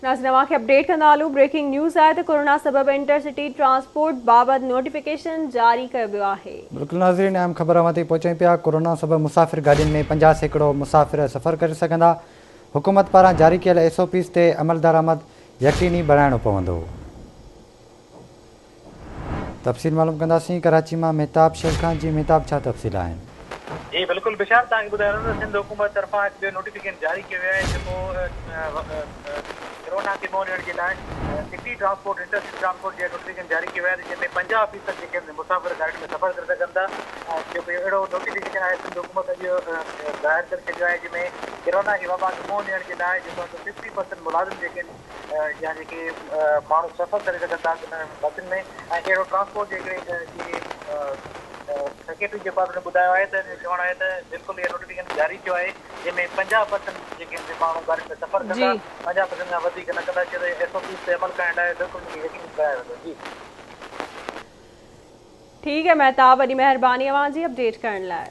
नाज़रीन खे अपडेट कंदा हलूं। ब्रेकिंग न्यूज़ आहे त कोरोना सबब इंटरसिटी ट्रांसपोर्ट बाबति नोटिफिकेशन जारी कयो वियो आहे। बिल्कुलु नाज़रीन, अहम ख़बर ते पहुचूं पिया। कोरोना सबब मुसाफ़िर गाॾियुनि में 50% मुसाफ़िर सफ़र करे सघंदा। हुकूमत पारां जारी कयल SOPs ते अमल दरामद यकीनी बणाइणो पवंदो। तफ़सील मालूम कंदासीं। कराची मां मेहताब शेर खान जी। मेहताब, छा तफ़सील आहिनि? जी बिल्कुलु बिशार, तव्हांखे ॿुधायो सिंध हुकूमत तरफ़ां हिकु नोटिफिकेशन जारी कयो वियो आहे जेको कोरोना खे मुंहुं ॾियण जे लाइ सिटी ट्रांसपोर्ट इंटरसिटी ट्रांसपोर्ट जो नोटिफिकेशन जारी कयो आहे जंहिंमें 50% जेके मुसाफ़िर गाॾी में सफ़र करे सघनि था। जेको अहिड़ो नोटिफिकेशन आहे सिंध हुकूमत अॼु ज़ाहिर करे छॾियो आहे जंहिंमें कोरोना जी वबा खे मुंहुं ॾियण जे लाइ जेको 50% मुलाज़िम जेके आहिनि या जेके माण्हू सफ़र करे सघनि था बसियुनि में, ऐं अहिड़ो ट्रांसपोर्ट सेक्रेटरी जेको आहे ॿुधायो आहे त चवणु आहे त बिल्कुलु इहो नोटिफिकेशन जारी कयो आहे जंहिंमें 50% जेके माण्हू गाॾी में सफ़र कंदा 50% खां वधीक न कंदा। SOPs ते अमल करण लाइ बिल्कुलु यकीनी करायो वेंदो। जी ठीक है मेहताब, वॾी महिरबानी अवां जी अपडेट करण लाइ।